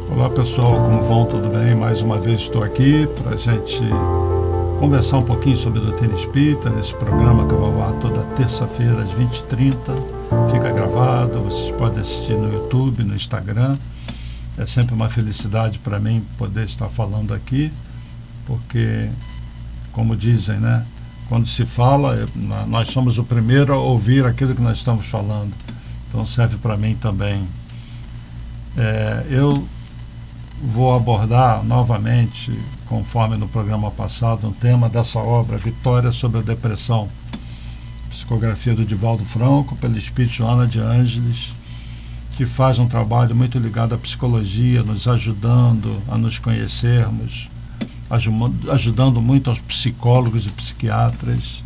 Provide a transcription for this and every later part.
Olá pessoal, como vão? Tudo bem? Mais uma vez estou aqui para a gente conversar um pouquinho sobre a doutrina espírita nesse programa que eu vou ao ar toda terça-feira às 20h30. Fica gravado, vocês podem assistir no YouTube, no Instagram. É sempre uma felicidade para mim poder estar falando aqui, porque, como dizem, né? Quando se fala, nós somos o primeiro a ouvir aquilo que nós estamos falando. Então serve para mim também. Eu vou abordar novamente, conforme no programa passado, um tema dessa obra, Vitória sobre a Depressão, psicografia do Divaldo Franco, pelo espírito Joana de Ângeles, que faz um trabalho muito ligado à psicologia, nos ajudando a nos conhecermos, ajudando muito aos psicólogos e psiquiatras.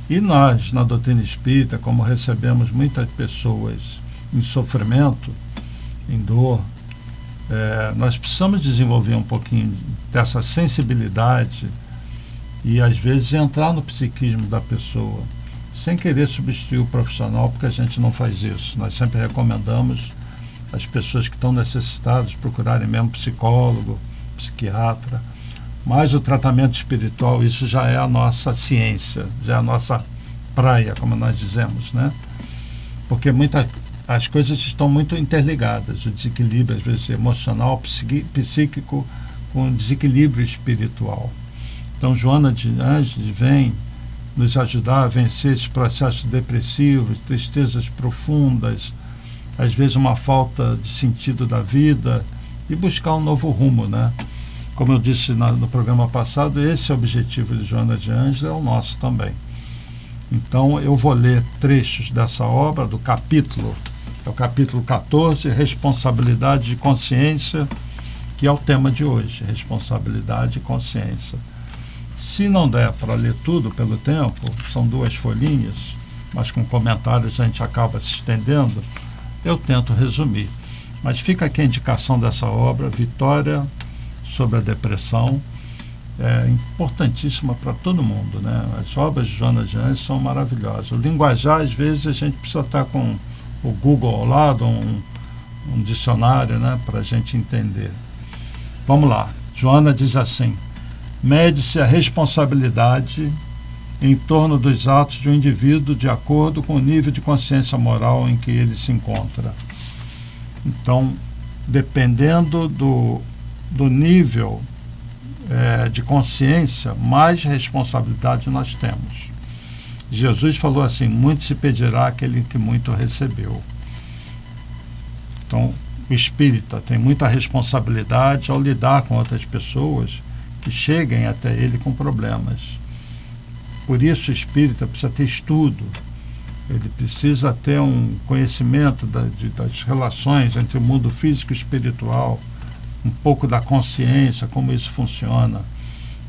E nós, na doutrina espírita, como recebemos muitas pessoas em sofrimento, em dor, nós precisamos desenvolver um pouquinho dessa sensibilidade e às vezes entrar no psiquismo da pessoa, sem querer substituir o profissional, porque a gente não faz isso. Nós sempre recomendamos às pessoas que estão necessitadas procurarem mesmo psicólogo, psiquiatra, mas o tratamento espiritual, isso já é a nossa ciência, já é a nossa praia, como nós dizemos, né? Porque as coisas estão muito interligadas, o desequilíbrio, às vezes, emocional, psíquico, com o desequilíbrio espiritual. Então, Joana de Ângeles vem nos ajudar a vencer esses processos depressivos, tristezas profundas, às vezes uma falta de sentido da vida, e buscar um novo rumo, né? Como eu disse no programa passado, esse objetivo de Joana de Ângeles é o nosso também. Então, eu vou ler trechos dessa obra, do capítulo, é o capítulo 14, Responsabilidade de Consciência, que é o tema de hoje, Responsabilidade e Consciência. Se não der para ler tudo pelo tempo, são 2 folhinhas, mas com comentários a gente acaba se estendendo, eu tento resumir. Mas fica aqui a indicação dessa obra, Vitória sobre a Depressão, é importantíssima para todo mundo, né? As obras de Joana de Ângeles são maravilhosas. O linguajar, às vezes, a gente precisa estar com o Google ao lado, um dicionário, né, para a gente entender. Vamos lá. Joana diz assim: mede-se a responsabilidade em torno dos atos de um indivíduo de acordo com o nível de consciência moral em que ele se encontra. Então, dependendo do nível de consciência, mais responsabilidade nós temos. Jesus falou assim: muito se pedirá àquele que muito recebeu. Então, o espírita tem muita responsabilidade ao lidar com outras pessoas que cheguem até ele com problemas. Por isso, o espírita precisa ter estudo, ele precisa ter um conhecimento das relações entre o mundo físico e espiritual, um pouco da consciência, como isso funciona,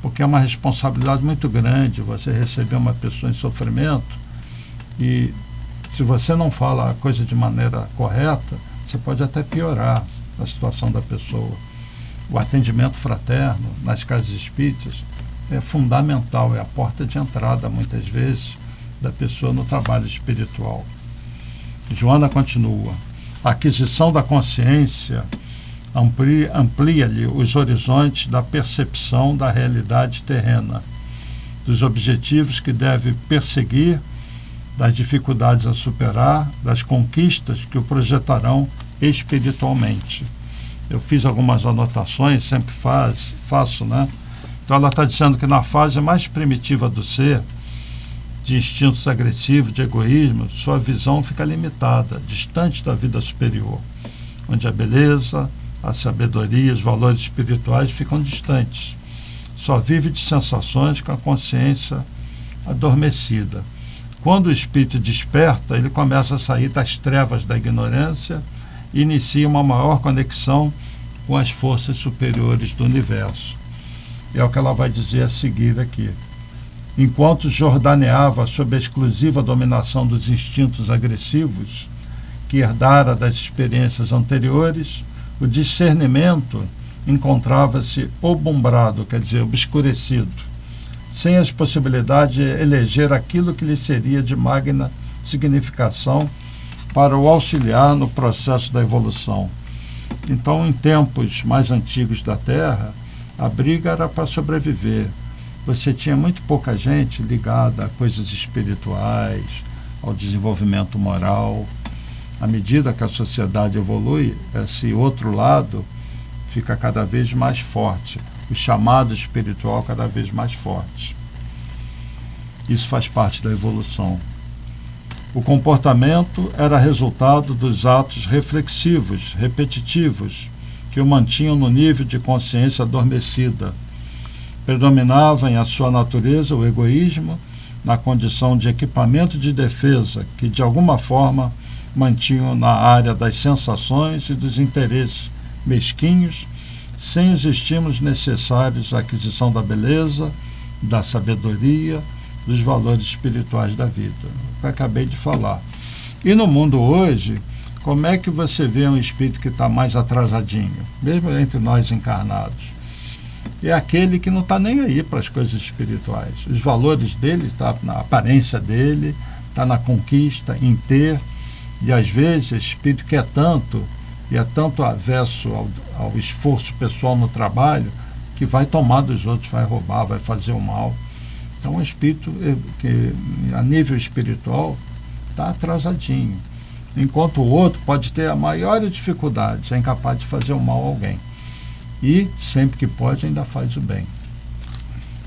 porque é uma responsabilidade muito grande você receber uma pessoa em sofrimento e, se você não fala a coisa de maneira correta, você pode até piorar a situação da pessoa. O atendimento fraterno nas casas espíritas é fundamental, é a porta de entrada, muitas vezes, da pessoa no trabalho espiritual. Joana continua: a aquisição da consciência amplia-lhe os horizontes da percepção da realidade terrena, dos objetivos que deve perseguir, das dificuldades a superar, das conquistas que o projetarão espiritualmente. Eu fiz algumas anotações, sempre faço, né? Então ela está dizendo que na fase mais primitiva do ser, de instintos agressivos, de egoísmo, sua visão fica limitada, distante da vida superior, onde a beleza, a sabedoria, os valores espirituais ficam distantes. Só vive de sensações com a consciência adormecida. Quando o espírito desperta, ele começa a sair das trevas da ignorância e inicia uma maior conexão com as forças superiores do universo. É o que ela vai dizer a seguir aqui. Enquanto jordaneava sob a exclusiva dominação dos instintos agressivos, que herdara das experiências anteriores, o discernimento encontrava-se obumbrado, quer dizer, obscurecido, sem as possibilidades de eleger aquilo que lhe seria de magna significação para o auxiliar no processo da evolução. Então, em tempos mais antigos da Terra, a briga era para sobreviver. Você tinha muito pouca gente ligada a coisas espirituais, ao desenvolvimento moral. À medida que a sociedade evolui, esse outro lado fica cada vez mais forte, o chamado espiritual cada vez mais forte. Isso faz parte da evolução. O comportamento era resultado dos atos reflexivos, repetitivos, que o mantinham no nível de consciência adormecida. Predominava em a sua natureza o egoísmo, na condição de equipamento de defesa, que de alguma forma mantinham na área das sensações e dos interesses mesquinhos, sem os estímulos necessários à aquisição da beleza, da sabedoria, dos valores espirituais da vida, que eu acabei de falar. E no mundo hoje, como é que você vê um espírito que está mais atrasadinho, mesmo entre nós encarnados? É aquele que não está nem aí para as coisas espirituais. Os valores dele estão na aparência dele, está na conquista, em ter, e às vezes esse espírito quer tanto, e é tanto avesso ao esforço pessoal no trabalho, que vai tomar dos outros, vai roubar, vai fazer o mal. Então, um espírito que, a nível espiritual, está atrasadinho. Enquanto o outro pode ter a maior dificuldade, é incapaz de fazer o mal a alguém. E, sempre que pode, ainda faz o bem.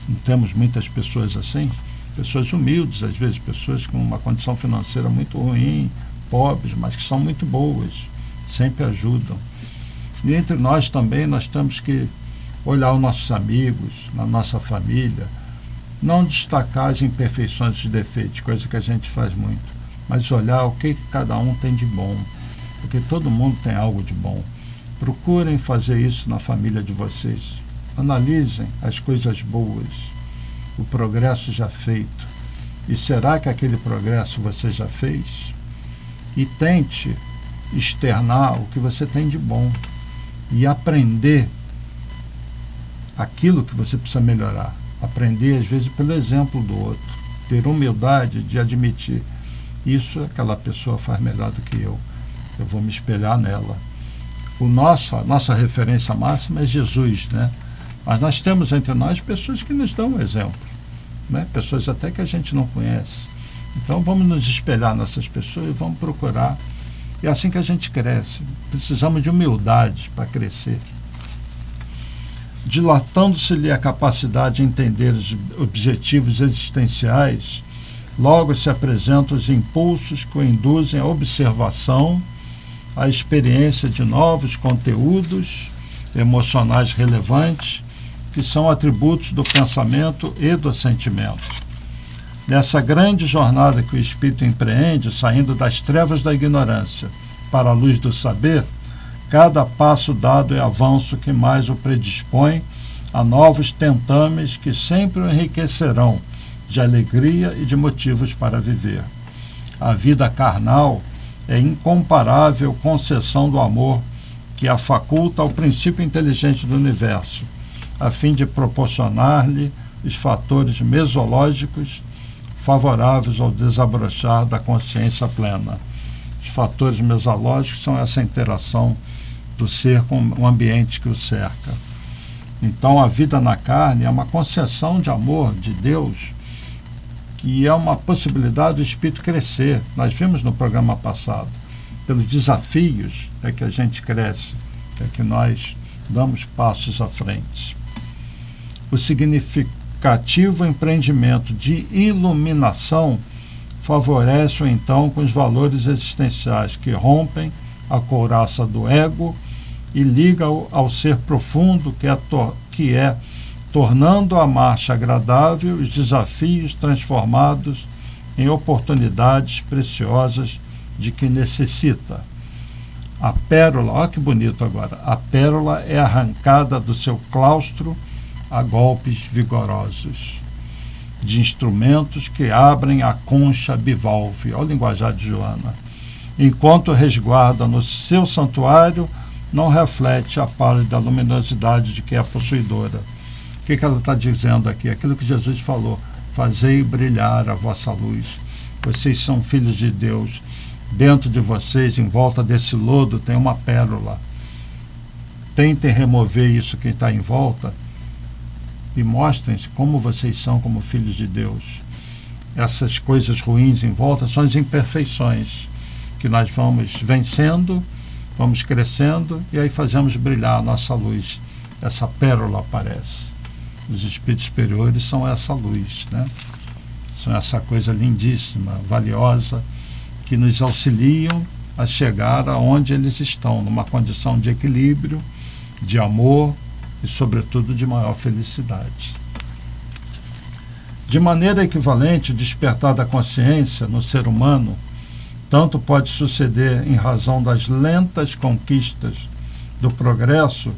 Não temos muitas pessoas assim, pessoas humildes, às vezes, pessoas com uma condição financeira muito ruim, pobres, mas que são muito boas, sempre ajudam. E entre nós também, nós temos que olhar os nossos amigos, na nossa família, não destacar as imperfeições e os defeitos, coisa que a gente faz muito, mas olhar o que cada um tem de bom, porque todo mundo tem algo de bom. Procurem fazer isso na família de vocês. Analisem as coisas boas, o progresso já feito. E será que aquele progresso você já fez? E tente externar o que você tem de bom e aprender aquilo que você precisa melhorar. Aprender, às vezes, pelo exemplo do outro. Ter humildade de admitir. Isso aquela pessoa faz melhor do que eu. Eu vou me espelhar nela. A nossa referência máxima é Jesus, né? Mas nós temos entre nós pessoas que nos dão um exemplo, né? Pessoas até que a gente não conhece. Então vamos nos espelhar nessas pessoas e vamos procurar. É assim que a gente cresce. Precisamos de humildade para crescer. Dilatando-se-lhe a capacidade de entender os objetivos existenciais, logo se apresentam os impulsos que o induzem à observação, à experiência de novos conteúdos emocionais relevantes, que são atributos do pensamento e do sentimento. Nessa grande jornada que o espírito empreende, saindo das trevas da ignorância para a luz do saber, cada passo dado é avanço que mais o predispõe a novos tentames que sempre o enriquecerão de alegria e de motivos para viver. A vida carnal é incomparável concessão do amor que a faculta ao princípio inteligente do universo, a fim de proporcionar-lhe os fatores mesológicos favoráveis ao desabrochar da consciência plena. Os fatores mesológicos são essa interação do ser com o ambiente que o cerca. Então, a vida na carne é uma concessão de amor de Deus, que é uma possibilidade do espírito crescer. Nós vimos no programa passado, pelos desafios é que a gente cresce, é que nós damos passos à frente. O significativo empreendimento de iluminação favorece-o então com os valores existenciais que rompem a couraça do ego e liga-o ao ser profundo que é tornando a marcha agradável os desafios transformados em oportunidades preciosas de que necessita. A pérola, olha que bonito agora, a pérola é arrancada do seu claustro a golpes vigorosos, de instrumentos que abrem a concha bivalve, olha o linguajar de Joana, enquanto resguarda no seu santuário, não reflete a pálida luminosidade de que é a possuidora. O que ela está dizendo aqui? Aquilo que Jesus falou, fazei brilhar a vossa luz. vocês são filhos de Deus. Dentro de vocês, em volta desse lodo, tem uma pérola. Tentem remover isso que está em volta e mostrem-se como vocês são como filhos de Deus. Essas coisas ruins em volta são as imperfeições que nós vamos vencendo, vamos crescendo e aí fazemos brilhar a nossa luz. Essa pérola aparece. Os espíritos superiores são essa luz, né? São essa coisa lindíssima, valiosa, que nos auxiliam a chegar aonde eles estão, numa condição de equilíbrio, de amor e, sobretudo, de maior felicidade. De maneira equivalente, o despertar da consciência no ser humano tanto pode suceder em razão das lentas conquistas do progresso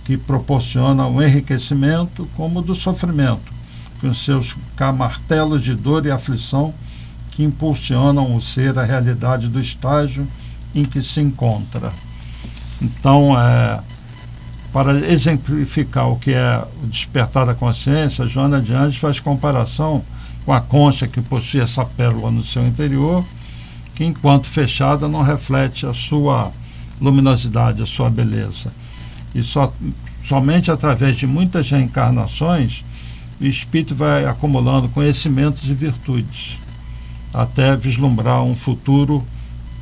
que proporcionam o enriquecimento, como do sofrimento, com seus martelos de dor e aflição que impulsionam o ser à realidade do estágio em que se encontra. Então, para exemplificar o que é o despertar da consciência, Joana de Ângeles faz comparação com a concha que possui essa pérola no seu interior, que enquanto fechada não reflete a sua luminosidade, a sua beleza. E somente através de muitas reencarnações o espírito vai acumulando conhecimentos e virtudes, até vislumbrar um futuro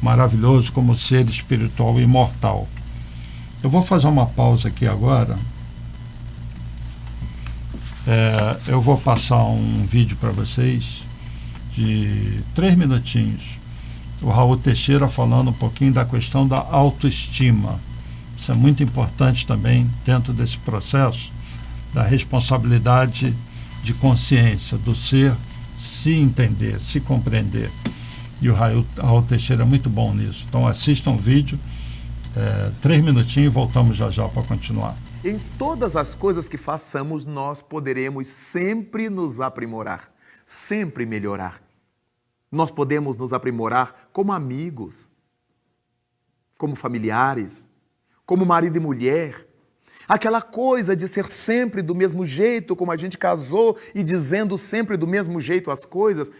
maravilhoso como ser espiritual imortal. Eu vou fazer uma pausa aqui agora. Eu vou passar um vídeo para vocês de 3 minutinhos. O Raul Teixeira falando um pouquinho da questão da autoestima. Isso é muito importante também dentro desse processo da responsabilidade de consciência, do ser se entender, se compreender. E o Raul Teixeira é muito bom nisso. Então assistam o vídeo, 3 minutinhos e voltamos já para continuar. Em todas as coisas que façamos, nós poderemos sempre nos aprimorar, sempre melhorar. Nós podemos nos aprimorar como amigos, como familiares, como marido e mulher. Aquela coisa de ser sempre do mesmo jeito, como a gente casou, e dizendo sempre do mesmo jeito as coisas,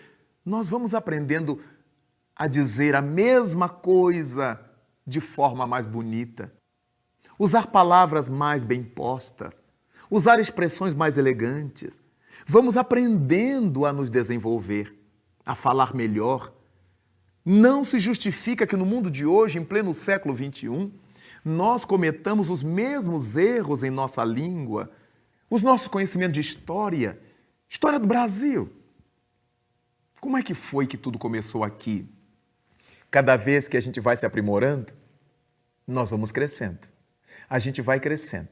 nós vamos aprendendo a dizer a mesma coisa de forma mais bonita. Usar palavras mais bem postas, usar expressões mais elegantes. Vamos aprendendo a nos desenvolver, a falar melhor. Não se justifica que no mundo de hoje, em pleno século XXI, nós cometamos os mesmos erros em nossa língua, os nossos conhecimentos de história do Brasil. Como é que foi que tudo começou aqui? Cada vez que a gente vai se aprimorando, nós vamos crescendo. A gente vai crescendo.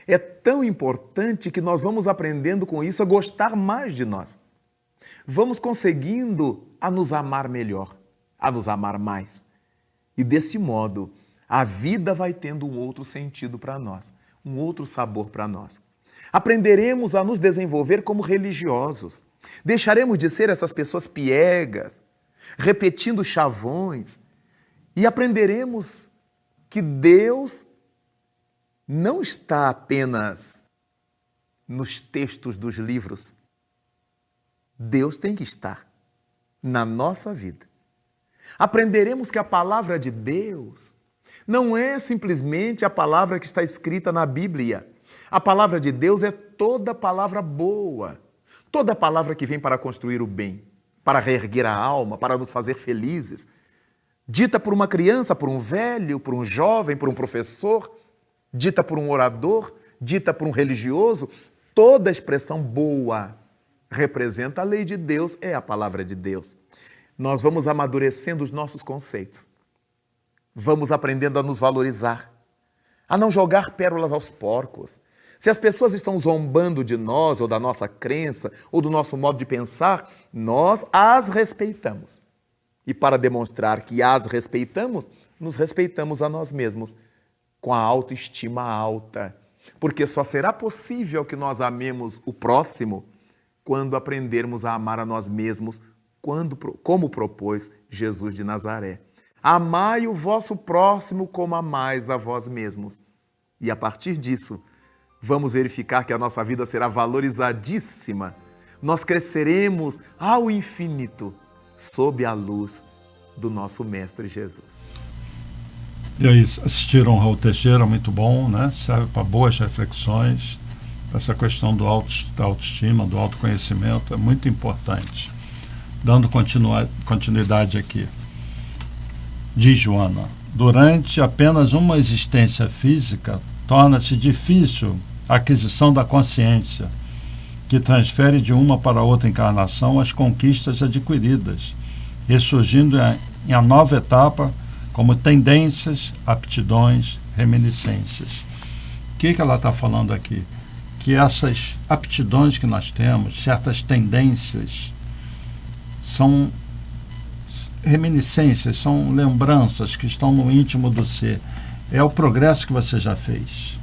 É tão importante que nós vamos aprendendo com isso a gostar mais de nós. Vamos conseguindo a nos amar melhor, a nos amar mais. E desse modo, a vida vai tendo um outro sentido para nós, um outro sabor para nós. Aprenderemos a nos desenvolver como religiosos. Deixaremos de ser essas pessoas piegas, repetindo chavões, e aprenderemos que Deus não está apenas nos textos dos livros. Deus tem que estar na nossa vida. Aprenderemos que a palavra de Deus não é simplesmente a palavra que está escrita na Bíblia. A palavra de Deus é toda palavra boa, toda palavra que vem para construir o bem, para reerguer a alma, para nos fazer felizes. Dita por uma criança, por um velho, por um jovem, por um professor, dita por um orador, dita por um religioso, toda expressão boa representa a lei de Deus, é a palavra de Deus. Nós vamos amadurecendo os nossos conceitos. Vamos aprendendo a nos valorizar, a não jogar pérolas aos porcos. Se as pessoas estão zombando de nós, ou da nossa crença, ou do nosso modo de pensar, nós as respeitamos. E para demonstrar que as respeitamos, nos respeitamos a nós mesmos, com a autoestima alta. Porque só será possível que nós amemos o próximo quando aprendermos a amar a nós mesmos, como propôs Jesus de Nazaré. Amai o vosso próximo como amais a vós mesmos. E a partir disso, vamos verificar que a nossa vida será valorizadíssima. Nós cresceremos ao infinito, sob a luz do nosso Mestre Jesus. E aí, assistiram Raul Teixeira, muito bom, né? Serve para boas reflexões. Essa questão da autoestima, do autoconhecimento é muito importante. Dando continuidade aqui. Diz Joana: durante apenas uma existência física, torna-se difícil a aquisição da consciência, que transfere de uma para outra encarnação as conquistas adquiridas, ressurgindo em a nova etapa como tendências, aptidões, reminiscências. O que ela está falando aqui? Que essas aptidões que nós temos, certas tendências, são reminiscências, são lembranças que estão no íntimo do ser. É o progresso que você já fez.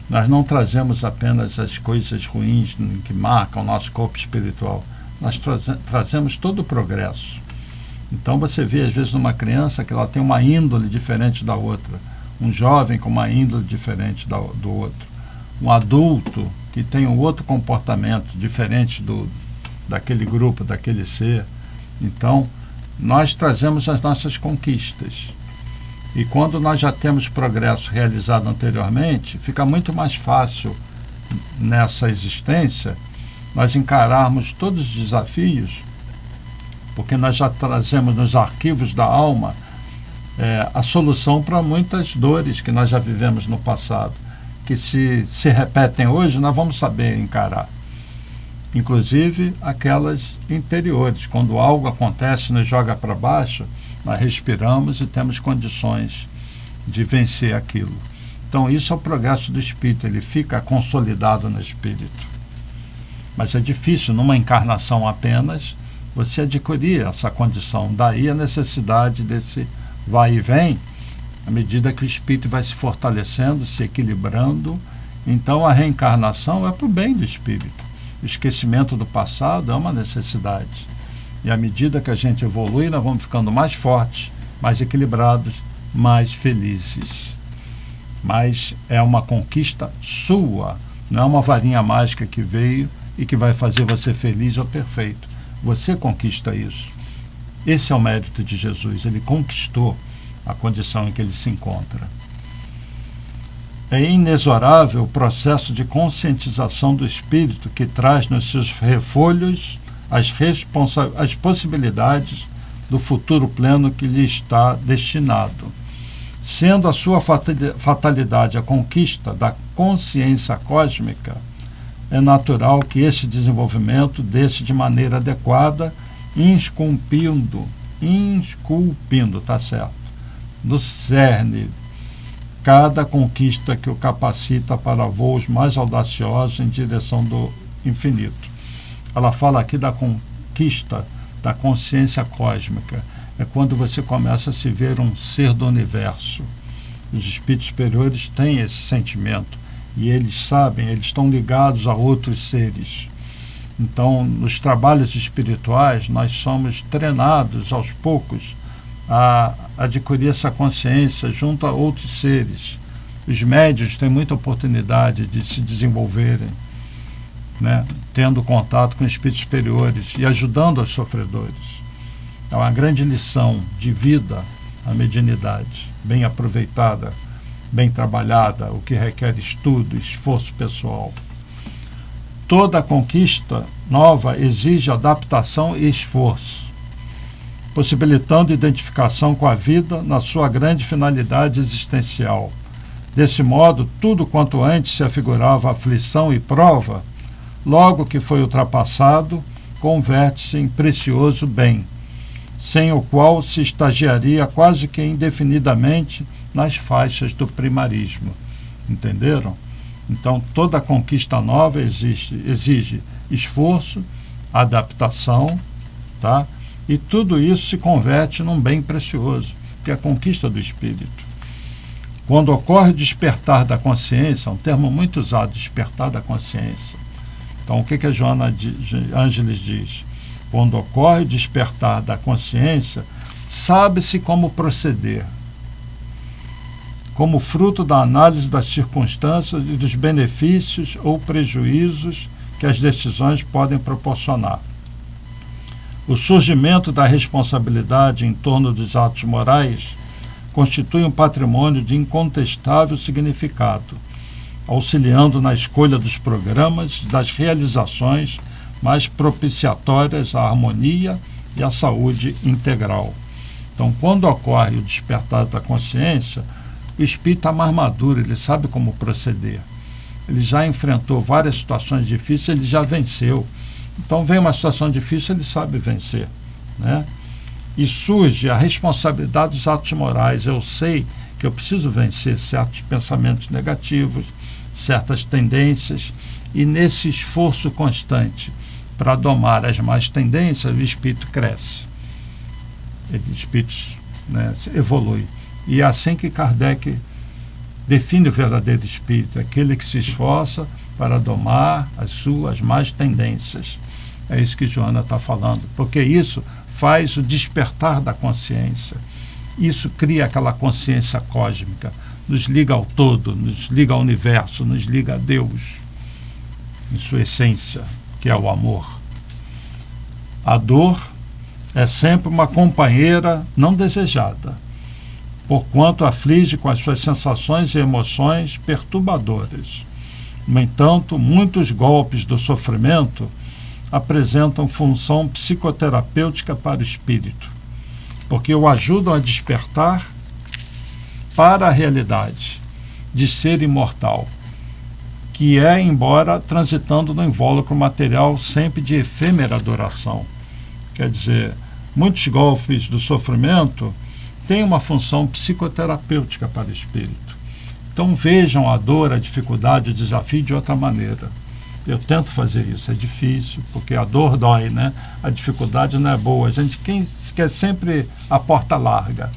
Nós não trazemos apenas as coisas ruins que marcam o nosso corpo espiritual. Nós trazemos todo o progresso. Então você vê, às vezes, numa criança que ela tem uma índole diferente da outra. Um jovem com uma índole diferente do outro. Um adulto que tem um outro comportamento diferente daquele grupo, daquele ser. Então, nós trazemos as nossas conquistas. E quando nós já temos progresso realizado anteriormente, fica muito mais fácil nessa existência nós encararmos todos os desafios, porque nós já trazemos nos arquivos da alma a solução para muitas dores que nós já vivemos no passado, que se repetem hoje, nós vamos saber encarar. Inclusive aquelas interiores. Quando algo acontece, nos joga para baixo, nós respiramos e temos condições de vencer aquilo. Então isso é o progresso do espírito, ele fica consolidado no espírito. Mas é difícil, numa encarnação apenas, você adquirir essa condição. Daí a necessidade desse vai e vem, à medida que o espírito vai se fortalecendo, se equilibrando. Então a reencarnação é para o bem do espírito. O esquecimento do passado é uma necessidade. E à medida que a gente evolui, nós vamos ficando mais fortes, mais equilibrados, mais felizes. Mas é uma conquista sua, não é uma varinha mágica que veio e que vai fazer você feliz ou perfeito. Você conquista isso. Esse é o mérito de Jesus. Ele conquistou a condição em que ele se encontra. É inexorável o processo de conscientização do espírito que traz nos seus refolhos as possibilidades do futuro pleno que lhe está destinado. Sendo a sua fatalidade a conquista da consciência cósmica, é natural que esse desenvolvimento desse de maneira adequada, esculpindo, tá certo, no cerne, cada conquista que o capacita para voos mais audaciosos em direção do infinito. Ela fala aqui da conquista da consciência cósmica. É quando você começa a se ver um ser do universo. Os espíritos superiores têm esse sentimento. E eles sabem, eles estão ligados a outros seres. Então, nos trabalhos espirituais, nós somos treinados aos poucos a adquirir essa consciência junto a outros seres. Os médiuns têm muita oportunidade de se desenvolverem, né, tendo contato com espíritos superiores e ajudando os sofredores. É uma grande lição de vida a mediunidade, bem aproveitada, bem trabalhada, o que requer estudo, esforço pessoal. Toda conquista nova exige adaptação e esforço, possibilitando identificação com a vida na sua grande finalidade existencial. Desse modo, tudo quanto antes se afigurava aflição e prova, logo que foi ultrapassado, converte-se em precioso bem, sem o qual se estagiaria quase que indefinidamente nas faixas do primarismo. Entenderam? Então, toda conquista nova exige esforço, adaptação, tá? E tudo isso se converte num bem precioso, que é a conquista do espírito. Quando ocorre o despertar da consciência, um termo muito usado, despertar da consciência. Então, o que a Joana Ângeles diz? Quando ocorre o despertar da consciência, sabe-se como proceder, como fruto da análise das circunstâncias e dos benefícios ou prejuízos que as decisões podem proporcionar. O surgimento da responsabilidade em torno dos atos morais constitui um patrimônio de incontestável significado, auxiliando na escolha dos programas e das realizações mais propiciatórias à harmonia e à saúde integral. Então, quando ocorre o despertar da consciência, o espírito está mais maduro, ele sabe como proceder. Ele já enfrentou várias situações difíceis, ele já venceu. Então, vem uma situação difícil, ele sabe vencer, né? E surge a responsabilidade dos atos morais. Eu sei que eu preciso vencer certos pensamentos negativos, certas tendências, e nesse esforço constante para domar as más tendências, o espírito cresce. O espírito, né, evolui. E é assim que Kardec define o verdadeiro espírito, aquele que se esforça para domar as suas más tendências. É isso que Joana está falando, porque isso faz o despertar da consciência. Isso cria aquela consciência cósmica, nos liga ao todo, nos liga ao universo, nos liga a Deus, em sua essência, que é o amor. A dor é sempre uma companheira não desejada, porquanto aflige com as suas sensações e emoções perturbadoras. No entanto, muitos golpes do sofrimento apresentam função psicoterapêutica para o espírito, porque o ajudam a despertar para a realidade de ser imortal, que é, embora transitando no invólucro material sempre de efêmera duração. Quer dizer, muitos golpes do sofrimento têm uma função psicoterapêutica para o espírito. Então vejam a dor, a dificuldade, o desafio de outra maneira. Eu tento fazer isso, é difícil, porque a dor dói, né? A dificuldade não é boa. A gente quer sempre a porta larga.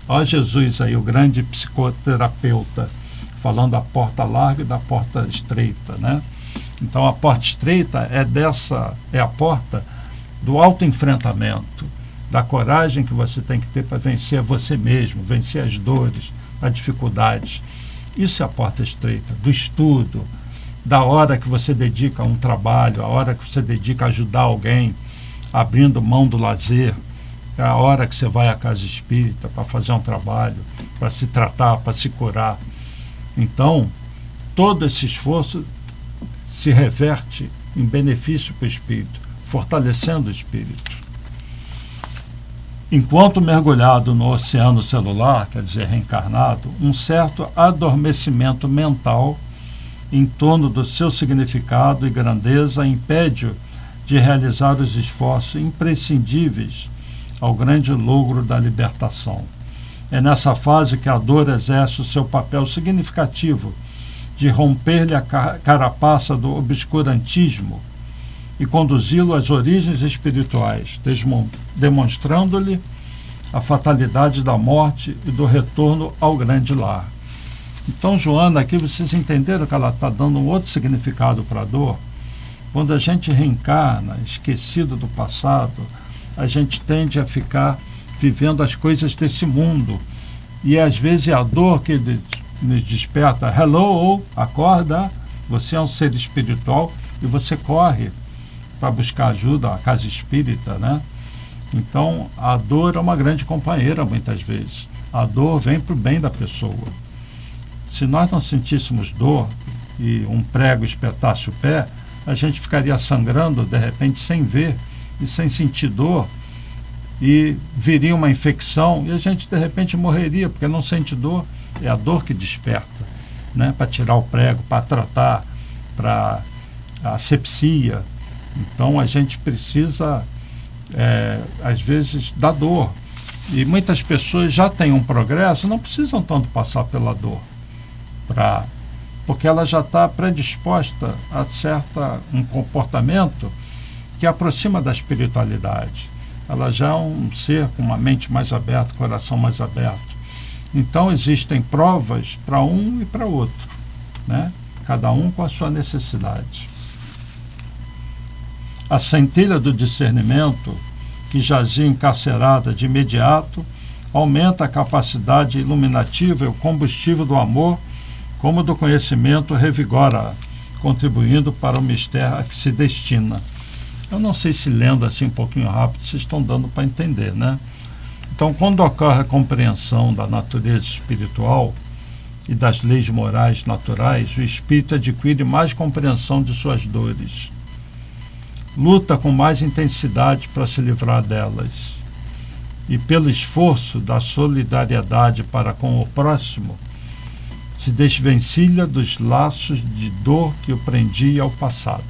Olha Jesus aí, o grande psicoterapeuta, falando da porta larga e da porta estreita, né? Então a porta estreita é a porta do autoenfrentamento, da coragem que você tem que ter para vencer você mesmo, vencer as dores, as dificuldades. Isso é a porta estreita, do estudo, da hora que você dedica a um trabalho, a hora que você dedica a ajudar alguém, abrindo mão do lazer, é a hora que você vai à casa espírita para fazer um trabalho, para se tratar, para se curar. Então, todo esse esforço se reverte em benefício para o espírito, fortalecendo o espírito. Enquanto mergulhado no oceano celular, quer dizer, reencarnado, um certo adormecimento mental em torno do seu significado e grandeza impede-o de realizar os esforços imprescindíveis ao grande logro da libertação. É nessa fase que a dor exerce o seu papel significativo de romper-lhe a carapaça do obscurantismo e conduzi-lo às origens espirituais, demonstrando-lhe a fatalidade da morte e do retorno ao grande lar. Então, Joana, aqui vocês entenderam que ela está dando um outro significado para a dor? Quando a gente reencarna, esquecido do passado, a gente tende a ficar vivendo as coisas desse mundo. E às vezes é a dor que nos desperta. Hello, acorda, você é um ser espiritual e você corre para buscar ajuda, a casa espírita, né? Então, a dor é uma grande companheira muitas vezes. A dor vem para o bem da pessoa. Se nós não sentíssemos dor e um prego espetasse o pé, a gente ficaria sangrando, de repente, sem ver e sem sentir dor, e viria uma infecção e a gente, de repente, morreria, porque não sente dor. É a dor que desperta, né? Para tirar o prego, para tratar, para a asepsia. Então, a gente precisa, às vezes, da dor. E muitas pessoas já têm um progresso, não precisam tanto passar pela dor, porque ela já está predisposta a um comportamento que aproxima da espiritualidade. Ela já é um ser com uma mente mais aberta, coração mais aberto. Então, existem provas para um e para outro, né? Cada um com a sua necessidade. A centelha do discernimento, que jazia encarcerada de imediato, aumenta a capacidade iluminativa e o combustível do amor, como do conhecimento, revigora, contribuindo para o mistério a que se destina. Eu não sei se lendo assim um pouquinho rápido vocês estão dando para entender, né? Então, quando ocorre a compreensão da natureza espiritual e das leis morais naturais, o espírito adquire mais compreensão de suas dores. Luta com mais intensidade para se livrar delas. E pelo esforço da solidariedade para com o próximo, se desvencilha dos laços de dor que o prendia ao passado.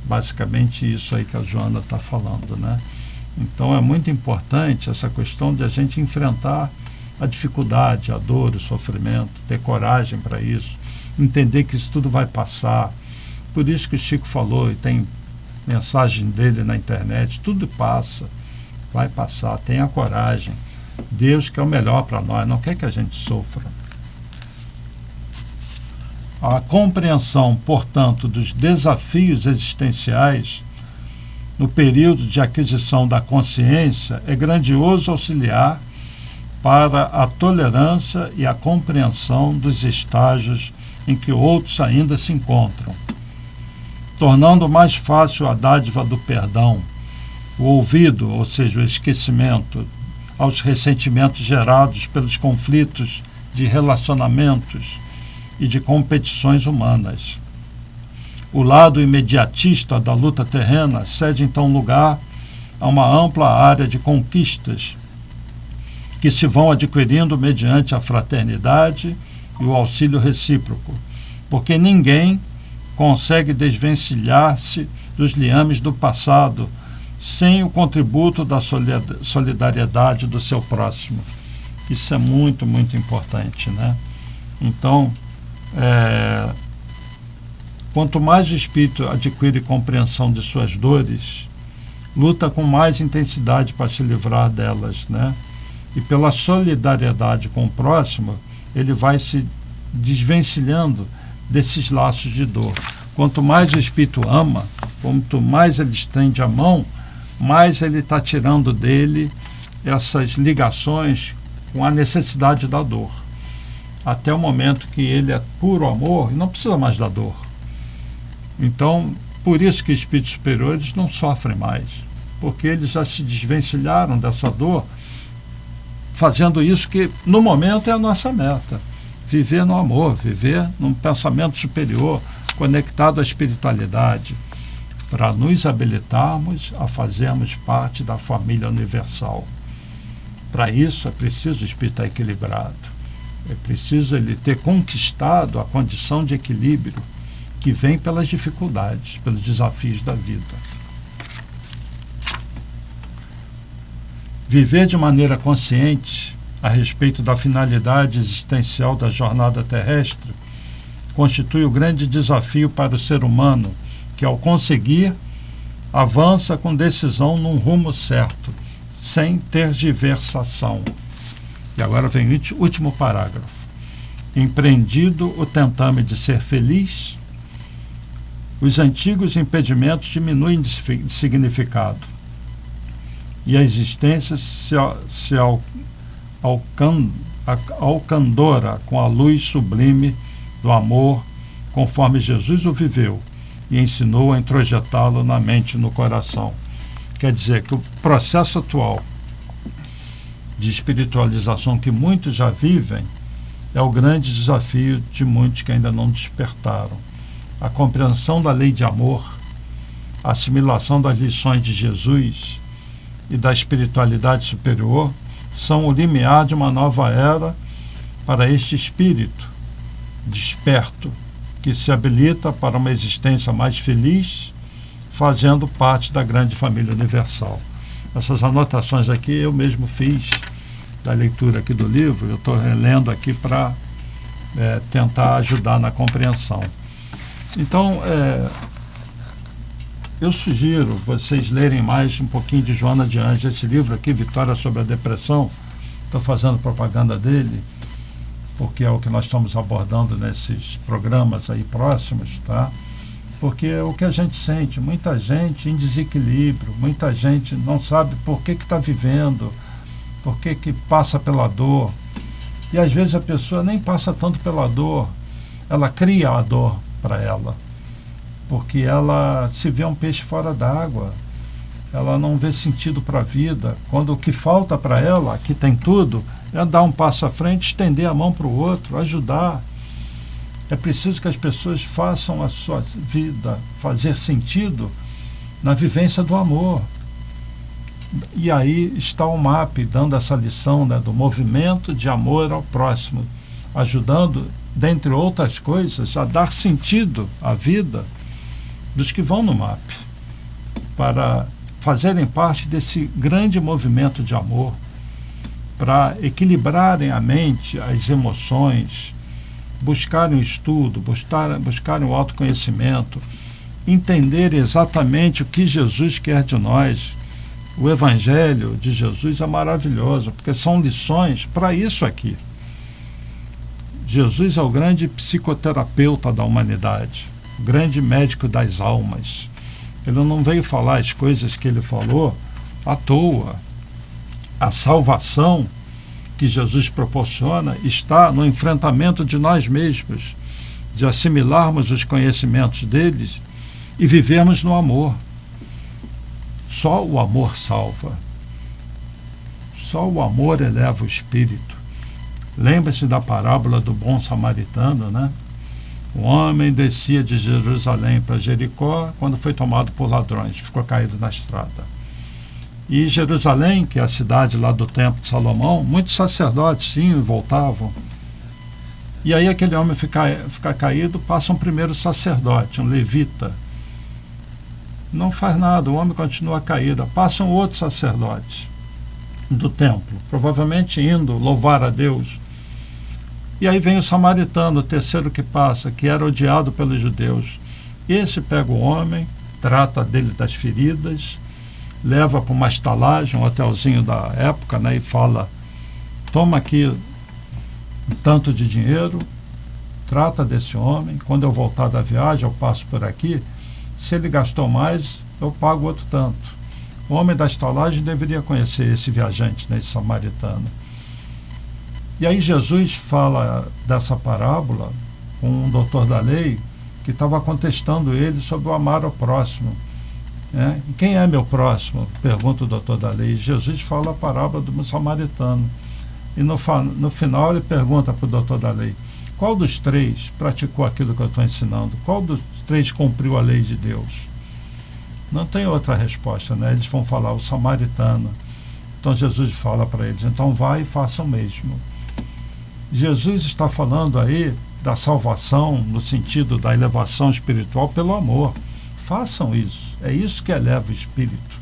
Basicamente isso aí que a Joana está falando, né? Então é muito importante essa questão de a gente enfrentar a dificuldade, a dor, o sofrimento, ter coragem para isso, entender que isso tudo vai passar. Por isso que o Chico falou, e tem mensagem dele na internet, tudo passa, vai passar, tenha coragem. Deus quer o melhor para nós, não quer que a gente sofra. A compreensão, portanto, dos desafios existenciais no período de aquisição da consciência é grandioso auxiliar para a tolerância e a compreensão dos estágios em que outros ainda se encontram, tornando mais fácil a dádiva do perdão, o ouvido, ou seja, o esquecimento, aos ressentimentos gerados pelos conflitos de relacionamentos e de competições humanas. O lado imediatista da luta terrena cede então lugar a uma ampla área de conquistas que se vão adquirindo mediante a fraternidade e o auxílio recíproco, porque ninguém consegue desvencilhar-se dos liames do passado sem o contributo da solidariedade do seu próximo. Isso é muito, muito importante, né? Então, quanto mais o espírito adquire compreensão de suas dores, luta com mais intensidade para se livrar delas, né? E pela solidariedade com o próximo, ele vai se desvencilhando desses laços de dor. Quanto mais o espírito ama, quanto mais ele estende a mão, mais ele está tirando dele essas ligações com a necessidade da dor. Até o momento que ele é puro amor e não precisa mais da dor. Então, por isso que espíritos superiores não sofrem mais, porque eles já se desvencilharam dessa dor, fazendo isso que no momento é a nossa meta: viver no amor, viver num pensamento superior, conectado à espiritualidade, para nos habilitarmos a fazermos parte da família universal. Para isso é preciso o espírito estar equilibrado. É preciso ele ter conquistado a condição de equilíbrio que vem pelas dificuldades, pelos desafios da vida. Viver de maneira consciente a respeito da finalidade existencial da jornada terrestre constitui o grande desafio para o ser humano, que ao conseguir, avança com decisão num rumo certo, sem tergiversação. E agora vem o último parágrafo. Empreendido o tentame de ser feliz, os antigos impedimentos diminuem de significado e a existência se alcandora com a luz sublime do amor, conforme Jesus o viveu e ensinou a introjetá-lo na mente e no coração. Quer dizer que o processo atual de espiritualização que muitos já vivem é o grande desafio de muitos que ainda não despertaram. A compreensão da lei de amor, a assimilação das lições de Jesus e da espiritualidade superior são o limiar de uma nova era para este espírito desperto, que se habilita para uma existência mais feliz, fazendo parte da grande família universal. Essas anotações aqui eu mesmo fiz da leitura aqui do livro, eu estou relendo aqui para tentar ajudar na compreensão. Então, eu sugiro vocês lerem mais um pouquinho de Joana de Ângeles, esse livro aqui, Vitória sobre a Depressão. Estou fazendo propaganda dele, porque é o que nós estamos abordando nesses programas aí próximos, tá? Porque é o que a gente sente, muita gente em desequilíbrio, muita gente não sabe por que está vivendo, por que passa pela dor. E às vezes a pessoa nem passa tanto pela dor, ela cria a dor para ela. porque ela se vê um peixe fora d'água, ela não vê sentido para a vida, quando o que falta para ela, aqui tem tudo, é dar um passo à frente, estender a mão para o outro, ajudar. É preciso que as pessoas façam a sua vida fazer sentido na vivência do amor. E aí está o MAP dando essa lição, né, do movimento de amor ao próximo, ajudando, dentre outras coisas, a dar sentido à vida dos que vão no MAP, para fazerem parte desse grande movimento de amor, para equilibrarem a mente, as emoções, buscarem o estudo, buscarem o autoconhecimento, entender exatamente o que Jesus quer de nós. O Evangelho de Jesus é maravilhoso, porque são lições para isso aqui. Jesus é o grande psicoterapeuta da humanidade, o grande médico das almas. Ele não veio falar as coisas que ele falou à toa. A salvação que Jesus proporciona está no enfrentamento de nós mesmos, de assimilarmos os conhecimentos deles e vivermos no amor. Só o amor salva. Só o amor eleva o espírito. Lembre-se da parábola do bom samaritano, né? O homem descia de Jerusalém para Jericó quando foi tomado por ladrões, ficou caído na estrada. E Jerusalém, que é a cidade lá do Templo de Salomão, muitos sacerdotes iam e voltavam. E aí aquele homem fica caído, passa um primeiro sacerdote, um levita. Não faz nada, o homem continua caído. Passa um outro sacerdote do templo, provavelmente indo louvar a Deus. E aí vem o samaritano, o terceiro que passa, que era odiado pelos judeus. Esse pega o homem, trata dele das feridas, leva para uma estalagem, um hotelzinho da época, né, e fala: toma aqui um tanto de dinheiro, trata desse homem, quando eu voltar da viagem eu passo por aqui, se ele gastou mais, eu pago outro tanto. O homem da estalagem deveria conhecer esse viajante, né, esse samaritano. E aí Jesus fala dessa parábola com um doutor da lei que estava contestando ele sobre o amar ao próximo. Né? Quem é meu próximo? Pergunta o doutor da lei. Jesus fala a parábola do samaritano. E no final ele pergunta para o doutor da lei: qual dos três praticou aquilo que eu estou ensinando? Qual dos três cumpriu a lei de Deus? Não tem outra resposta, né? Eles vão falar o samaritano. Então Jesus fala para eles: então vai e faça o mesmo. Jesus está falando aí da salvação no sentido da elevação espiritual pelo amor. Façam isso. É isso que eleva o espírito.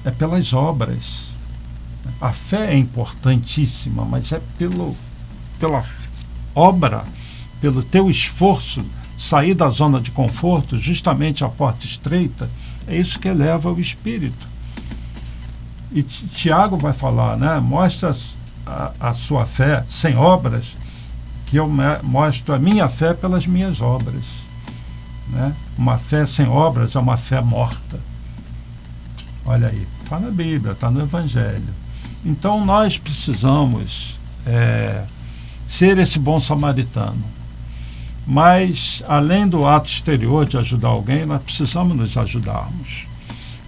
É pelas obras. A fé é importantíssima, mas é pela obra, pelo teu esforço, sair da zona de conforto, justamente a porta estreita, é isso que eleva o espírito. E Tiago vai falar, né? Mostra a sua fé sem obras, que eu mostro a minha fé pelas minhas obras. Né? Uma fé sem obras é uma fé morta. Olha aí, está na Bíblia, está no Evangelho. Então nós precisamos ser esse bom samaritano. Mas, além do ato exterior de ajudar alguém, nós precisamos nos ajudarmos.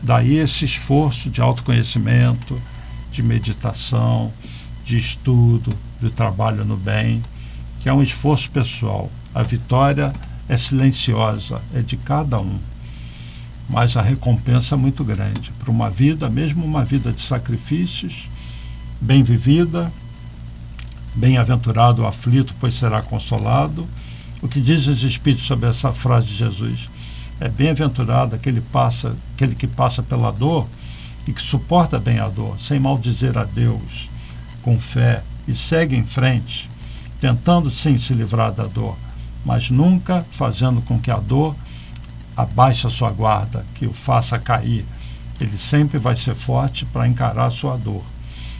Daí esse esforço de autoconhecimento, de meditação, de estudo, de trabalho no bem, que é um esforço pessoal. A vitória é silenciosa, é de cada um. Mas a recompensa é muito grande. Para uma vida, mesmo uma vida de sacrifícios, bem vivida, bem-aventurado o aflito, pois será consolado. O que diz os Espíritos sobre essa frase de Jesus? É bem-aventurado aquele que passa pela dor e que suporta bem a dor, sem maldizer a Deus, com fé, e segue em frente, tentando sim se livrar da dor, mas nunca fazendo com que a dor abaixe a sua guarda, que o faça cair. Ele sempre vai ser forte para encarar a sua dor.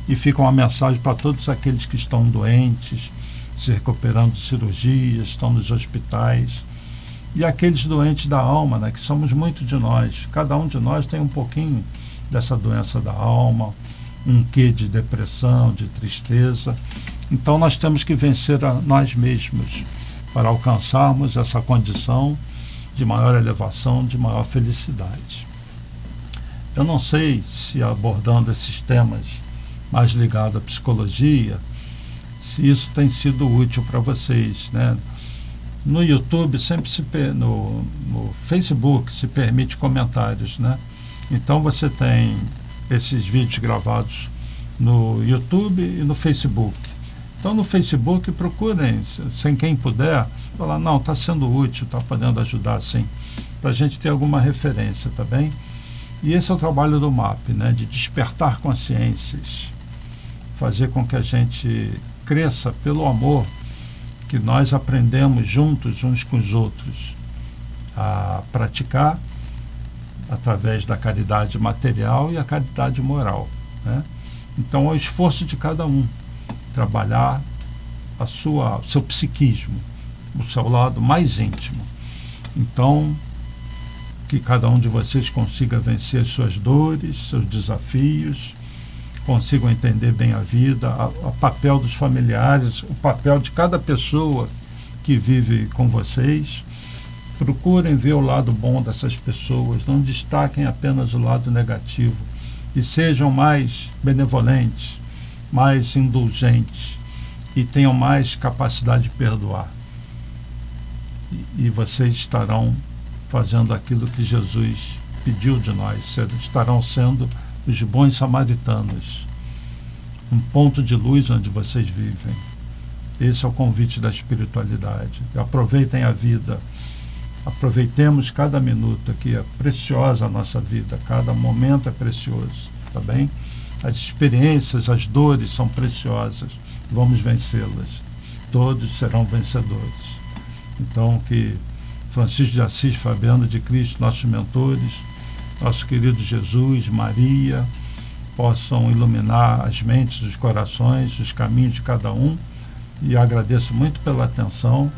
E fica uma mensagem para todos aqueles que estão doentes, se recuperando de cirurgias, estão nos hospitais, e aqueles doentes da alma, né, que somos muitos de nós. Cada um de nós tem um pouquinho dessa doença da alma, um quê de depressão, de tristeza. Então nós temos que vencer a nós mesmos para alcançarmos essa condição de maior elevação, de maior felicidade. Eu não sei se abordando esses temas mais ligados à psicologia, se isso tem sido útil para vocês, né? No YouTube, no Facebook, se permite comentários, né? Então você tem esses vídeos gravados no YouTube e no Facebook. Então no Facebook procurem, sem quem puder, falar, não, está sendo útil, está podendo ajudar sim, para a gente ter alguma referência, tá bem? E esse é o trabalho do MAP, né? De despertar consciências, fazer com que a gente cresça pelo amor que nós aprendemos juntos, uns com os outros, a praticar através da caridade material e a caridade moral, né? Então é o esforço de cada um, trabalhar o seu psiquismo, o seu lado mais íntimo. Então, que cada um de vocês consiga vencer as suas dores, seus desafios, consigam entender bem a vida, o papel dos familiares, o papel de cada pessoa que vive com vocês. Procurem ver o lado bom dessas pessoas, não destaquem apenas o lado negativo e sejam mais benevolentes, mais indulgentes e tenham mais capacidade de perdoar. E vocês estarão fazendo aquilo que Jesus pediu de nós, estarão sendo os bons samaritanos, um ponto de luz onde vocês vivem. Esse é o convite da espiritualidade. Aproveitem a vida, aproveitemos cada minuto, que é preciosa a nossa vida, cada momento é precioso, tá bem? As experiências, as dores são preciosas, vamos vencê-las, todos serão vencedores. Então que Francisco de Assis, Fabiano de Cristo, nossos mentores, nosso querido Jesus, Maria, possam iluminar as mentes, os corações, os caminhos de cada um. E agradeço muito pela atenção.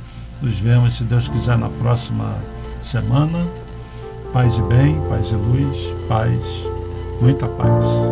Nos vemos, se Deus quiser, na próxima semana. Paz e bem, paz e luz, paz, muita paz.